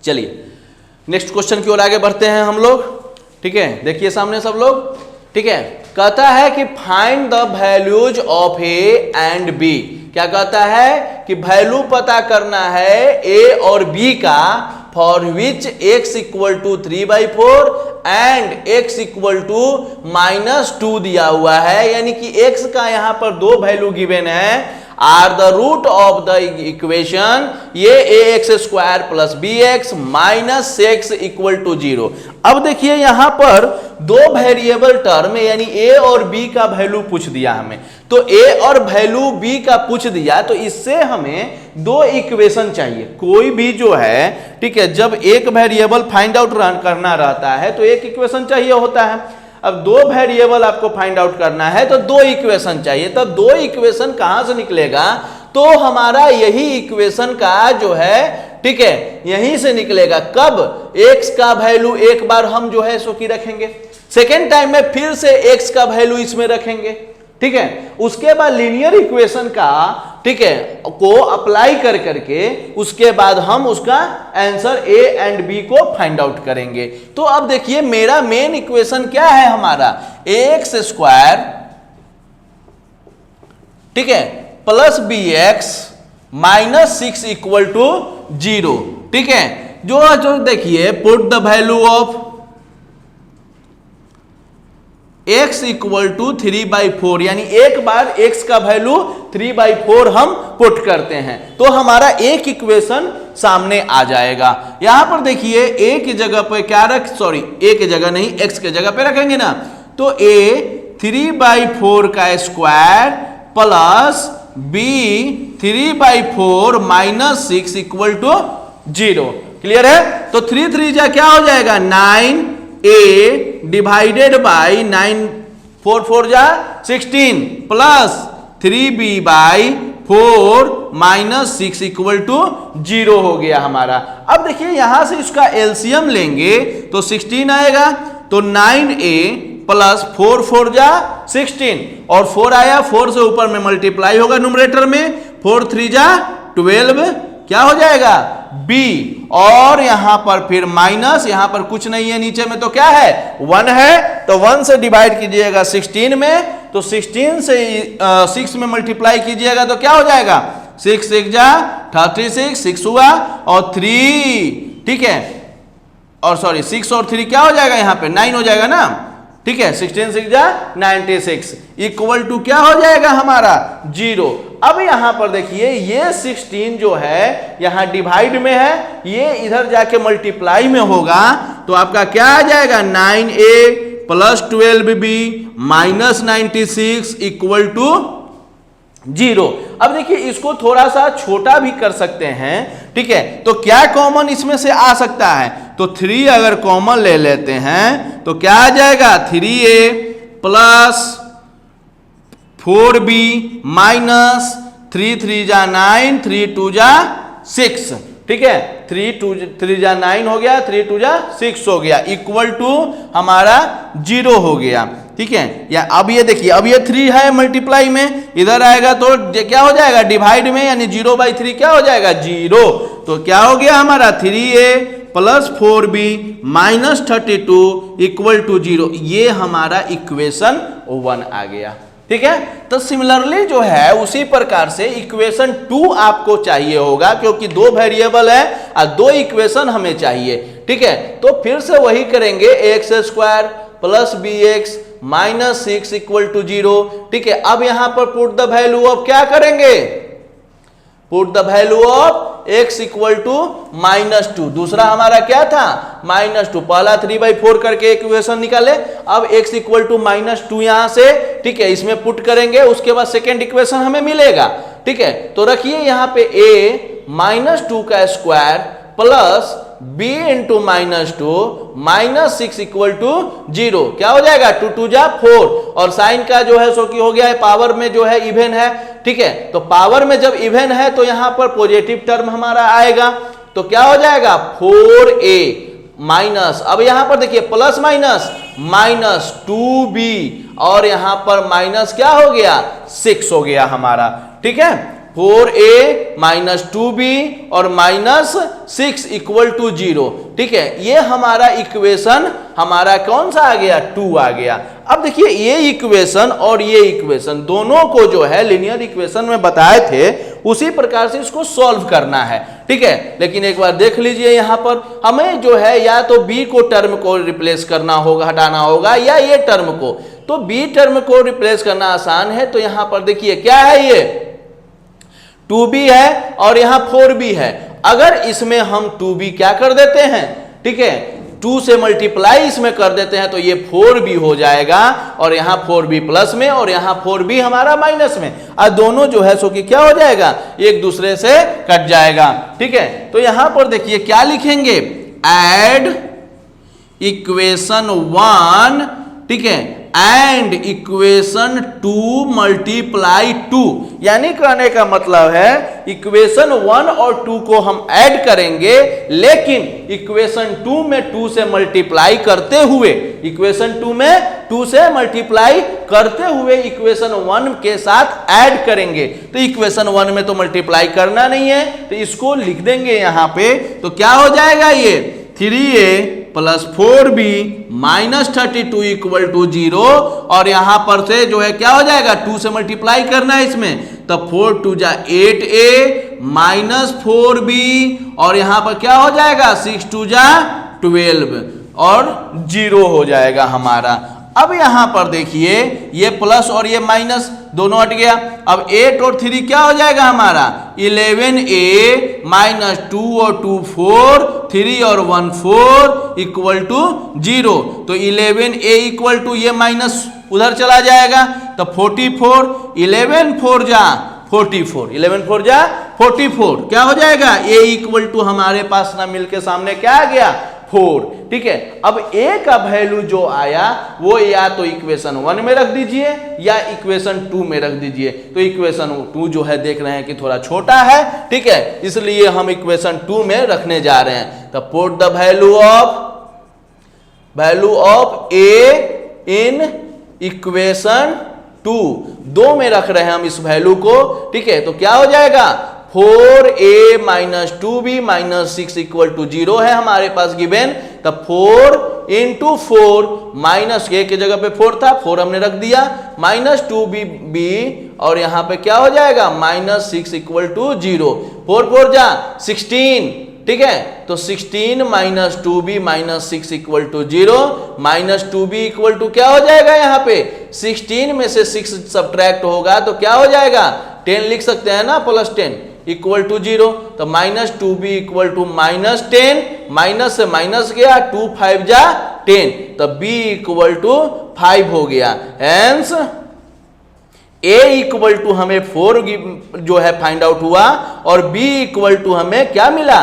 चलिए next question की ओर आगे बढ़ते हैं हम लोग। ठीक है, देखिए सामने सब लोग। ठीक है, कहता है कि find the values of A and B. क्या कहता है कि वैल्यू पता करना है ए और बी का, for which x equal to 3/4 and x equal to -2 दिया हुआ है। यानी कि x का यहां पर दो वैल्यू गिवन है, are the root of the equation ये ax² plus bx minus x equal to 0। अब देखिए यहां पर दो वेरिएबल टर्म यानी a और b का वैल्यू पूछ दिया हमें, तो a और वैल्यू b का पूछ दिया, तो इससे हमें दो इक्वेशन चाहिए। कोई भी जो है, ठीक है, जब एक वेरिएबल फाइंड आउट करना रहता है तो एक इक्वेशन चाहिए होता है। अब दो वेरिएबल आपको फाइंड आउट करना है तो दो इक्वेशन चाहिए, तब दो इक्वेशन कहां से निकलेगा, तो हमारा यही इक्वेशन का जो है, ठीक है, यहीं से निकलेगा। कब? x का वैल्यू एक बार हम जो है सो की रखेंगे, सेकेंड टाइम में फिर से x का वैल्यू इसमें रखेंगे। ठीक है, उसके बाद लीनियर इक्वेशन का, ठीक है, को अप्लाई कर करके उसके बाद हम उसका आंसर a एंड b को फाइंड आउट करेंगे। तो अब देखिए मेरा मेन इक्वेशन क्या है, हमारा ax², ठीक है, plus bx minus 6 equal to 0। ठीक है, जो देखिए put the value of x equal to 3/4, यानी एक बार x का वैल्यू 3/4 हम पुट करते हैं तो हमारा एक इक्वेशन सामने आ जाएगा। यहां पर देखिए a की जगह पर क्या a की जगह नहीं, x की जगह पे रखेंगे ना, तो a 3/4 का square plus b 3/4 minus 6 equal to 0। Clear है? तो 3 3 जा क्या हो जाएगा, 9a डिवाइडेड बाई 9 4 4 जा 16 plus 3b/4 minus 6 equal to 0 हो गया हमारा। अब देखिए यहां से इसका एलसीएम लेंगे तो 16 आएगा, तो 9a प्लस 4 4 जा 16 और 4 आया, 4 से ऊपर में मल्टीप्लाई होगा न्यूमरेटर में, 4 3 जा 12, क्या हो जाएगा b, और यहां पर फिर माइनस, यहां पर कुछ नहीं है नीचे में, तो क्या है 1 है, तो 1 से डिवाइड कीजिएगा 16 में, तो 16 से 6 में मल्टीप्लाई कीजिएगा तो क्या हो जाएगा 6 6 जा 36, 6 हुआ और 3, ठीक है, और सॉरी 6 और 3 क्या हो जाएगा यहां पे 9 हो जाएगा ना। ठीक है, 16 6 जा 96 इक्वल टू क्या हो जाएगा हमारा 0। अब यहां पर देखिए ये 16 जो है यहां डिवाइड में है, ये इधर जाके मल्टीप्लाई में होगा, तो आपका क्या आ जाएगा 9a plus 12b minus 96 equal to 0। अब देखिए इसको थोड़ा सा छोटा भी कर सकते हैं। ठीक है, तो क्या कॉमन इसमें से आ सकता है, तो 3 अगर कॉमन ले लेते हैं तो क्या आ जाएगा 3a प्लस 4b माइनस 3 3 जा 9 3 2 जा 6। ठीक है, 3 2 3 जा 9 हो गया, 3 2 जा 6 हो गया, इक्वल टू हमारा 0 हो गया। ठीक है, या अब ये देखिए, अब ये 3 है मल्टीप्लाई में, इधर आएगा तो क्या हो जाएगा डिवाइड में, यानी 0/3 क्या हो जाएगा 0। तो क्या हो गया हमारा 3a plus 4b minus 32 equal to 0। ये हमारा इक्वेशन 1 आ गया। ठीक है, तो सिमिलरली जो है उसी प्रकार से इक्वेशन 2 आपको चाहिए होगा, क्योंकि दो वेरिएबल है और दो इक्वेशन हमें चाहिए। ठीक है, तो फिर से वही करेंगे ax² plus bx minus 6 equal to 0। ठीक है, अब यहां पर पुट द वैल्यू ऑफ क्या करेंगे, put the value of x equal to -2, दूसरा हमारा क्या था -2, पहला 3/4 करके इक्वेशन निकाले, अब x इक्वल टू -2 यहां से, ठीक है, इसमें पुट करेंगे, उसके बाद सेकेंड इक्वेशन हमें मिलेगा। ठीक है, तो रखिए यहां पे a -2 का square plus b into -2 minus 6 equal to 0, क्या हो जाएगा 2 2 जा 4, और साइन का जो है सो कि हो गया है, पावर में जो है इवन है। ठीक है, तो पावर में जब इवन है तो यहां पर पॉजिटिव टर्म हमारा आएगा, तो क्या हो जाएगा 4a माइनस, अब यहां पर देखिए प्लस माइनस 2b, और यहां पर माइनस क्या हो गया 6 हो गया हमारा। ठीक है, 4a माइनस 2b और माइनस 6 इक्वल टू 0। ठीक है, ये हमारा इक्वेशन हमारा कौन सा आ गया, 2 आ गया। अब देखिए ये इक्वेशन और ये इक्वेशन दोनों को जो है लीनियर इक्वेशन में बताए थे, उसी प्रकार से इसको सॉल्व करना है। ठीक है, लेकिन एक बार देख लीजिए यहां पर हमें जो है या तो b को टर्म को रिप्लेस करना होगा, हटाना होगा, या ये टर्म को। तो b टर्म को रिप्लेस करना आसान है। तो यहां पर देखिए क्या है, ये 2b है और यहां 4b है। अगर इसमें हम 2b क्या कर देते हैं, ठीक है, 2 से मल्टीप्लाई इसमें कर देते हैं तो ये 4b हो जाएगा, और यहां 4b प्लस में और यहां 4b हमारा माइनस में, और दोनों जो है सो कि क्या हो जाएगा, एक दूसरे से कट जाएगा। ठीक है, तो यहां पर देखिए क्या लिखेंगे, ऐड इक्वेशन 1, ठीक है, एंड इक्वेशन 2 मल्टीप्लाई 2। यानी कहने का मतलब है इक्वेशन 1 और 2 को हम ऐड करेंगे, लेकिन इक्वेशन 2 में 2 से मल्टीप्लाई करते हुए, इक्वेशन 2 में 2 से मल्टीप्लाई करते हुए इक्वेशन 1 के साथ ऐड करेंगे। तो इक्वेशन 1 में तो मल्टीप्लाई करना नहीं है, तो इसको लिख देंगे यहां पे। तो क्या हो जाएगा, ये 3a plus 4b minus 32 equal to 0, और यहां पर से जो है क्या हो जाएगा, 2 से मल्टीप्लाई करना है इसमें, तो 4 2 जा 8a माइनस 4b, और यहां पर क्या हो जाएगा, 6 2 जा 12 और 0 हो जाएगा हमारा। अब यहां पर देखिए ये प्लस और ये माइनस दोनों हट गया। अब 8 और 3 क्या हो जाएगा हमारा, 11a माइनस 2 और 2 4, 3 और 1 4 इक्वल टू 0। तो 11a इक्वल टू ये माइनस उधर चला जाएगा, तो 44, 11 4 जा 44, 11 4 जा 44, क्या हो जाएगा, a इक्वल टू हमारे पास ना मिल के सामने क्या आ गया, 4। ठीक है, अब a का वैल्यू जो आया वो या तो इक्वेशन 1 में रख दीजिए या इक्वेशन 2 में रख दीजिए। तो इक्वेशन 2 जो है देख रहे हैं कि थोड़ा छोटा है, ठीक है, इसलिए हम इक्वेशन 2 में रखने जा रहे हैं। तो put the value of a in equation 2 में रख रहे हैं हम इस वैल्यू को। ठीक है, तो क्या हो जाएगा, 4a minus 2b minus 6 equal to 0 है हमारे पास गिवेन। तब 4 इंटू 4 माइनस a की जगह पे 4 था, 4 हमने रख दिया, माइनस 2b और यहां पे क्या हो जाएगा, माइनस 6 इक्वल टू 0। 4 4 जा 16, ठीक है, तो 16 minus 2b minus 6 equal to 0, minus 2b equal to क्या हो जाएगा, यहाँ पे 16 में से 6 सब्ट्रैक्ट होगा तो क्या हो जाएगा, 10 लिख सकते हैं ना, प्लस 10 इक्वल टू 0। तो minus 2b equal to minus 10, minus से माइनस गया, 2 5 जा 10, तो b इक्वल टू 5 हो गया। हेंस a इक्वल टू हमें 4 जो है फाइंड आउट हुआ, और b इक्वल टू हमें क्या मिला,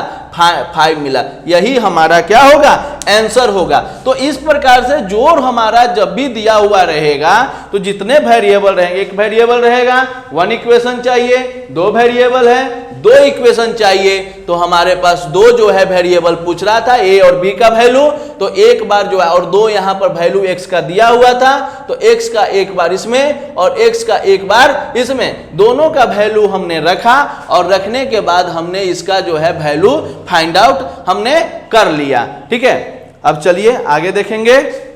5 मिला। यही हमारा क्या होगा, आंसर होगा। तो इस प्रकार से जोड़ हमारा जब भी दिया हुआ रहेगा तो जितने वेरिएबल रहेंगे, एक वेरिएबल रहेगा, 1 इक्वेशन चाहिए, 2 वेरिएबल है, 2 इक्वेशन चाहिए, तो हमारे पास 2 जो है वेरिएबल पूछ रहा था, a और b का वैल्यू। तो एक बार जो है, और 2 यहां पर वैल्यू x का दिया हुआ था, तो x का एक बार इसमें और x का एक बार इसमें, दोनों का वैल्यू हमने रखा, और रखने के बाद हमने इसका जो है वैल्यू फाइंड आउट हमने कर लिया। ठीक है, अब चलिए आगे देखेंगे।